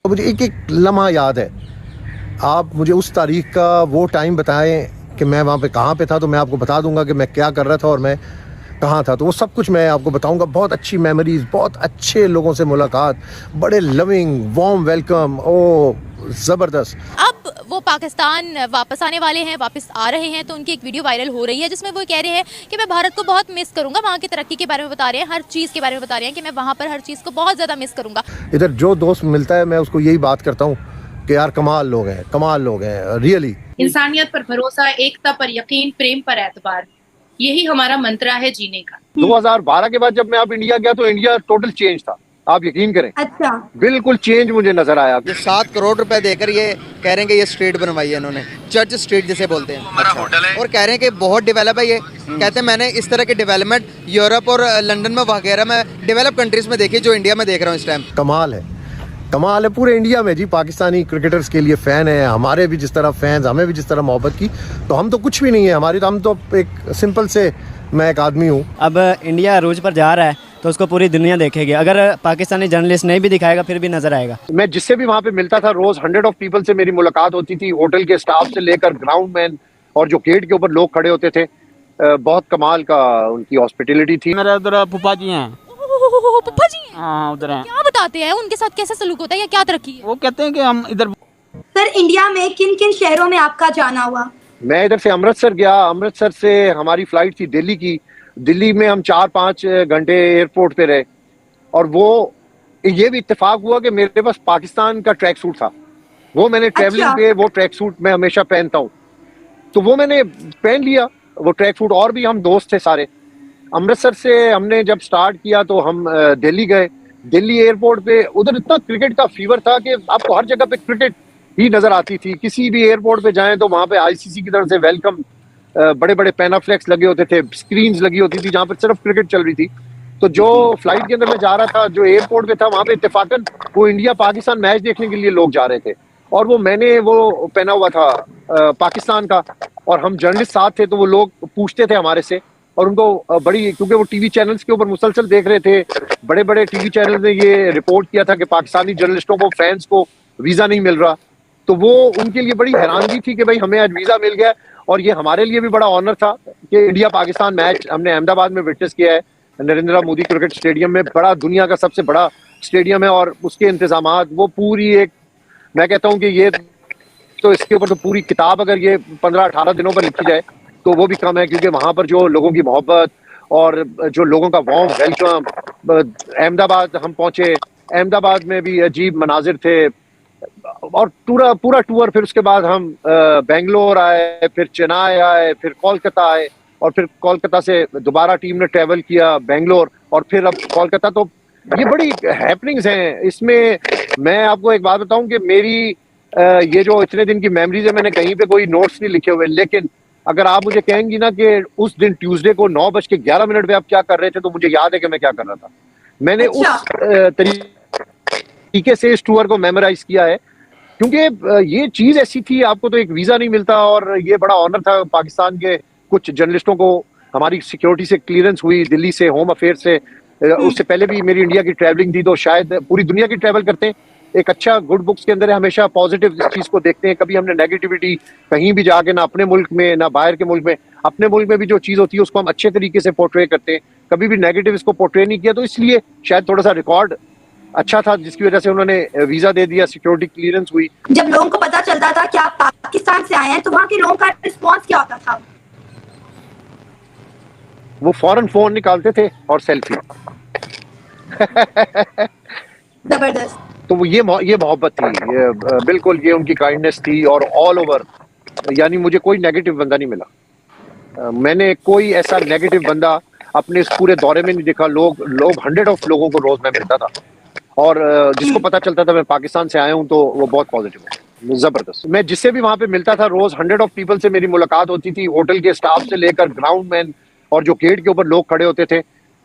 तो मुझे एक एक लम्हा याद है। आप मुझे उस तारीख का वो टाइम बताएं कि मैं वहाँ पे कहाँ पे था, तो मैं आपको बता दूंगा कि मैं क्या कर रहा था और मैं कहाँ था। तो वो सब कुछ मैं आपको बताऊंगा। बहुत अच्छी मेमोरीज, बहुत अच्छे लोगों से मुलाकात, बड़े लविंग वार्म वेलकम, ओ ज़बरदस्त। अब वो पाकिस्तान वापस आने वाले हैं, वापस आ रहे हैं, तो उनकी एक वीडियो वायरल हो रही है जिसमें वो कह रहे हैं कि मैं भारत को बहुत मिस करूंगा। वहाँ की तरक्की के बारे में बता रहे हैं, हर चीज़ के बारे में बता रहे हैं कि मैं वहाँ पर हर चीज़ को बहुत ज़्यादा मिस करूंगा। इधर जो दोस्त मिलता है मैं उसको यही बात करता हूँ कि यार कमाल लोग हैं, कमाल लोग हैं, रियली। इंसानियत पर भरोसा, एकता पर यकीन, प्रेम पर एतबार, यही हमारा मंत्र है जीने का। 2012 के बाद जब मैं अब इंडिया गया तो इंडिया टोटल चेंज था, आप यकीन करें। अच्छा, बिल्कुल चेंज मुझे नजर आया। ये 7 करोड़ रुपए देकर ये कह रहे हैं कि ये स्ट्रीट बनवाई है इन्होंने, चर्च स्ट्रीट जिसे बोलते हैं। हमारा होटल है और कह रहे हैं कि बहुत डेवलप है ये। कहते हैं मैंने इस तरह के डेवलपमेंट यूरोप और लंदन में वगैरह में डेवलप कंट्रीज में देखी जो इंडिया में देख रहा हूँ इस टाइम। कमाल है, कमाल है पूरे इंडिया में जी। पाकिस्तानी क्रिकेटर्स के लिए फ़ैन है, हमारे भी जिस तरह फैंस, हमें भी जिस तरह मोहब्बत की। तो हम तो कुछ भी नहीं है हमारी, तो हम तो एक सिंपल से, मैं एक आदमी हूँ। अब इंडिया अरूज पर जा रहा है तो उसको पूरी दुनिया देखेगी। अगर पाकिस्तानी जर्नलिस्ट नहीं भी दिखाएगा फिर भी नजर आएगा। मैं जिससे भी वहाँ पे मिलता था रोज 100 ऑफ पीपल से मेरी मुलाकात होती थी, होटल के स्टाफ से लेकर ग्राउंड मैन और जो गेट के ऊपर लोग खड़े होते थे। बहुत कमाल का उनकी हॉस्पिटैलिटी थी। मेरे उधर फूफा जी हैं। पप्पा जी हाँ उधर हैं। क्या बताते हैं, उनके साथ कैसा सलूक होता है या क्या तरक्की है? वो कहते हैं कि हम इधर। सर इंडिया में किन किन शहरों में आपका जाना हुआ? मैं इधर से अमृतसर गया, अमृतसर से हमारी फ्लाइट थी दिल्ली की। दिल्ली में हम 4-5 घंटे एयरपोर्ट पे रहे और वो ये भी इत्तेफाक हुआ कि मेरे पास पाकिस्तान का ट्रैक सूट था। वो मैंने ट्रैवलिंग पे वो ट्रैक सूट मैं हमेशा पहनता हूँ, तो वो मैंने पहन लिया वो ट्रैक सूट। और भी हम दोस्त थे सारे। अमृतसर से हमने जब स्टार्ट किया तो हम दिल्ली गए। दिल्ली एयरपोर्ट पे उधर इतना क्रिकेट का फीवर था कि आपको हर जगह पे क्रिकेट ही नजर आती थी। किसी भी एयरपोर्ट पे जाएं तो वहां पे आईसीसी की तरफ से वेलकम, बड़े बड़े पैनाफ्लेक्स लगे होते थे, स्क्रीन्स लगी होती थी जहां पर सिर्फ क्रिकेट चल रही थी। तो जो फ्लाइट के अंदर मैं जा रहा था, जो एयरपोर्ट पे था, वहां पे इत्तेफाकन वो इंडिया पाकिस्तान मैच देखने के लिए लोग जा रहे थे और वो मैंने वो पहना हुआ था पाकिस्तान का। और हम जर्नलिस्ट साथ थे तो वो लोग पूछते थे हमारे से और उनको बड़ी, क्योंकि वो टीवी चैनल्स के ऊपर मुसलसल देख रहे थे। बड़े बड़े टीवी चैनल ने ये रिपोर्ट किया था कि पाकिस्तानी जर्नलिस्टों को, फैंस को वीजा नहीं मिल रहा। तो वो उनके लिए बड़ी हैरानगी थी कि भाई हमें आज वीजा मिल गया। और ये हमारे लिए भी बड़ा ऑनर था कि इंडिया पाकिस्तान मैच हमने अहमदाबाद में विटनेस किया है, नरेंद्र मोदी क्रिकेट स्टेडियम में। बड़ा, दुनिया का सबसे बड़ा स्टेडियम है और उसके इंतजामात, वो पूरी एक, मैं कहता हूँ कि ये तो इसके ऊपर तो पूरी किताब अगर ये 15-18 दिनों पर लिखी जाए तो वो भी कम है। क्योंकि वहां पर जो लोगों की मोहब्बत और जो लोगों का वार्म वेलकम। अहमदाबाद हम पहुंचे, अहमदाबाद में भी अजीब मनाजिर थे और पूरा टूर। फिर उसके बाद हम बेंगलोर आए, फिर चेन्नई आए, फिर कोलकाता आए और फिर कोलकाता से दोबारा टीम ने ट्रेवल किया बेंगलोर और फिर अब कोलकाता। तो ये बड़ी हैपनिंग्स हैं इसमें। मैं आपको एक बात बताऊं कि मेरी ये जो इतने दिन की मेमोरीज है, मैंने कहीं पे कोई नोट्स नहीं लिखे हुए, लेकिन अगर आप मुझे कहेंगी ना कि उस दिन ट्यूसडे को 9:11 पे आप क्या कर रहे थे, तो मुझे याद है कि मैं क्या कर रहा था। मैंने उस तरीके से इस टूर को मेमोराइज किया है क्योंकि ये चीज ऐसी थी, आपको तो एक वीजा नहीं मिलता और ये बड़ा ऑनर था। पाकिस्तान के कुछ जर्नलिस्टों को हमारी सिक्योरिटी से क्लियरेंस हुई, दिल्ली से, होम अफेयर से। उससे पहले भी मेरी इंडिया की ट्रैवलिंग थी, तो शायद पूरी दुनिया की ट्रैवल करते हैं। एक अच्छा गुड बुक्स के अंदर है, हमेशा पॉजिटिव इस चीज को देखते हैं। कभी हमने नेगेटिविटी कहीं भी जाके, ना अपने मुल्क में ना बाहर के मुल्क में, अपने मुल्क में भी जो चीज होती है उसको हम अच्छे तरीके से पोर्ट्रे करते हैं। कभी भी नेगेटिव इसको पोर्ट्रे नहीं किया, तो इसलिए शायद थोड़ा सा रिकॉर्ड अच्छा था जिसकी वजह से उन्होंने वीजा दे दिया, सिक्योरिटी क्लियरेंस हुई। जब लोगों को पता चलता था कि आप पाकिस्तान से आए हैं तो वहाँ के लोगों का रिस्पॉन्स क्या होता था? वो फौरन फोन निकालते थे और सेल्फी। जबरदस्त। तो वो ये मोहब्बत थी, ये बिल्कुल ये उनकी काइंडनेस थी। और ऑल ओवर, यानी मुझे कोई नेगेटिव बंदा नहीं मिला। मैंने कोई ऐसा नेगेटिव बंदा अपने इस पूरे दौरे में नहीं देखा। लोग 100 ऑफ लोगों को रोज मैं मिलता था और जिसको पता चलता था मैं पाकिस्तान से आया हूँ तो वो बहुत पॉजिटिव है, जबरदस्त। मैं जिससे भी वहां पे मिलता था रोज 100 ऑफ पीपल से मेरी मुलाकात होती थी, होटल के स्टाफ से लेकर ग्राउंड मैन और जो गेट के ऊपर लोग खड़े होते थे।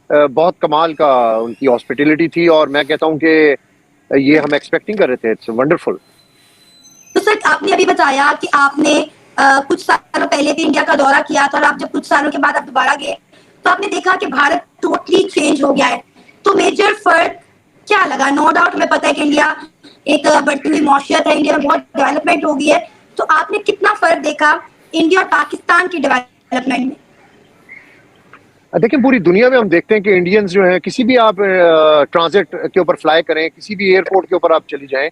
बहुत कमाल का उनकी हॉस्पिटैलिटी थी और मैं कहता हूँ कि ये हम एक्सपेक्टिंग कर रहे थे। It's wonderful. तो सर आपने अभी बताया कि आपने कुछ सालों पहले भी इंडिया का दौरा किया था और आप जब कुछ सालों के बाद आप दोबारा गए तो आपने देखा कि भारत टोटली चेंज हो गया है। तो मेजर फर्क क्या लगा? नो डाउट हमें पता है कि इंडिया एक बढ़ती हुई मौशियत है, इंडिया में बहुत डेवलपमेंट हो गई है, तो आपने कितना फर्क देखा इंडिया और पाकिस्तान की डेवलपमेंट में? देखिए, पूरी दुनिया में हम देखते हैं कि इंडियंस जो हैं, किसी भी आप ट्रांजिट के ऊपर फ्लाई करें, किसी भी एयरपोर्ट के ऊपर आप चली जाएं,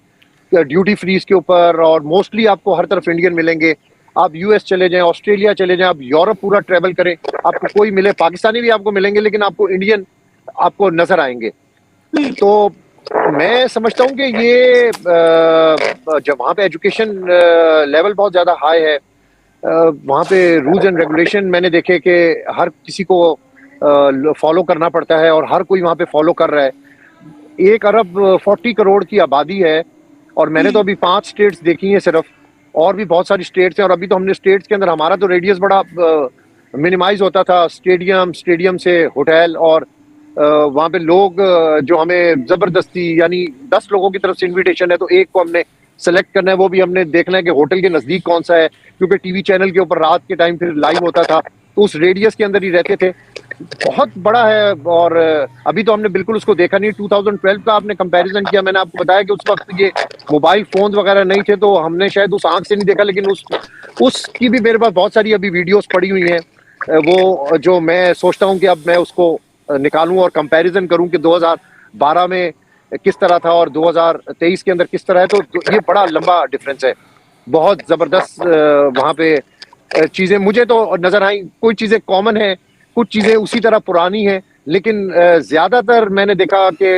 ड्यूटी फ्रीज के ऊपर, और मोस्टली आपको हर तरफ इंडियन मिलेंगे। आप यूएस चले जाएं, ऑस्ट्रेलिया चले जाएं, आप यूरोप पूरा ट्रेवल करें, आपको कोई मिले, पाकिस्तानी भी आपको मिलेंगे, लेकिन आपको इंडियन आपको नजर आएंगे। तो मैं समझता हूँ कि ये जब वहाँ पे एजुकेशन लेवल बहुत ज़्यादा हाई है, वहाँ पे रूल्स एंड रेगुलेशन मैंने देखे कि हर किसी को फॉलो करना पड़ता है, और हर कोई वहाँ पे फॉलो कर रहा है। 1 अरब 40 करोड़ की आबादी है, और मैंने तो अभी 5 स्टेट्स देखी हैं सिर्फ, और भी बहुत सारी स्टेट्स हैं। और अभी तो हमने स्टेट्स के अंदर, हमारा तो रेडियस बड़ा मिनिमाइज होता था, स्टेडियम से होटल, और वहाँ पे लोग जो हमें जबरदस्ती, यानी 10 लोगों की तरफ से इनविटेशन है तो एक को हमने सेलेक्ट करना है, वो भी हमने देखना है कि होटल के नजदीक कौन सा है, क्योंकि टीवी चैनल के ऊपर रात के टाइम फिर लाइव होता था, तो उस रेडियस के अंदर ही रहते थे। बहुत बड़ा है, और अभी तो हमने बिल्कुल उसको देखा नहीं। 2012 का आपने कंपैरिजन किया, मैंने आपको बताया कि उस वक्त ये मोबाइल फोन वगैरह नहीं थे, तो हमने शायद उस आंख से नहीं देखा, लेकिन उसकी भी मेरे पास बहुत सारी अभी वीडियोस पड़ी हुई हैं, वो जो मैं सोचता हूँ कि अब मैं उसको निकालूं और कंपैरिजन करूं कि 2012 में किस तरह था और 2023 के अंदर किस तरह है, तो ये बड़ा लंबा डिफरेंस है। बहुत ज़बरदस्त वहाँ पे चीज़ें मुझे तो नज़र आई। कोई चीज़ें कॉमन है, कुछ चीज़ें उसी तरह पुरानी हैं, लेकिन ज़्यादातर मैंने देखा कि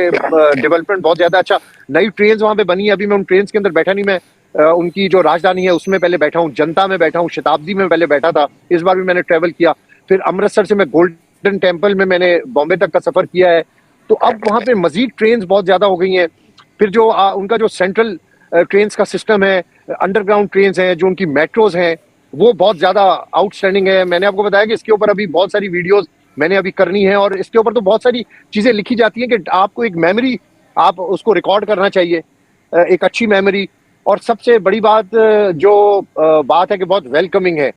डेवलपमेंट बहुत ज़्यादा अच्छा। नई ट्रेन्स वहाँ पे बनी है, अभी मैं उन ट्रेन्स के अंदर बैठा नहीं, मैं उनकी जो राजधानी है उसमें पहले बैठा हूँ, जनता में बैठा हूँ, शताब्दी में पहले बैठा था, इस बार भी मैंने ट्रैवल किया। फिर अमृतसर से मैं गोल्डन टेम्पल में मैंने बॉम्बे तक का सफ़र किया है। तो अब वहाँ पे मजीद ट्रेन्स बहुत ज़्यादा हो गई हैं। फिर जो उनका जो सेंट्रल ट्रेन्स का सिस्टम है, अंडरग्राउंड ट्रेन्स हैं, जो उनकी मेट्रोज हैं, वो बहुत ज़्यादा आउटस्टैंडिंग है। मैंने आपको बताया कि इसके ऊपर अभी बहुत सारी वीडियोस मैंने अभी करनी है, और इसके ऊपर तो बहुत सारी चीज़ें लिखी जाती हैं कि आपको एक मेमोरी, आप उसको रिकॉर्ड करना चाहिए, एक अच्छी मेमोरी। और सबसे बड़ी बात जो बात है कि बहुत वेलकमिंग है।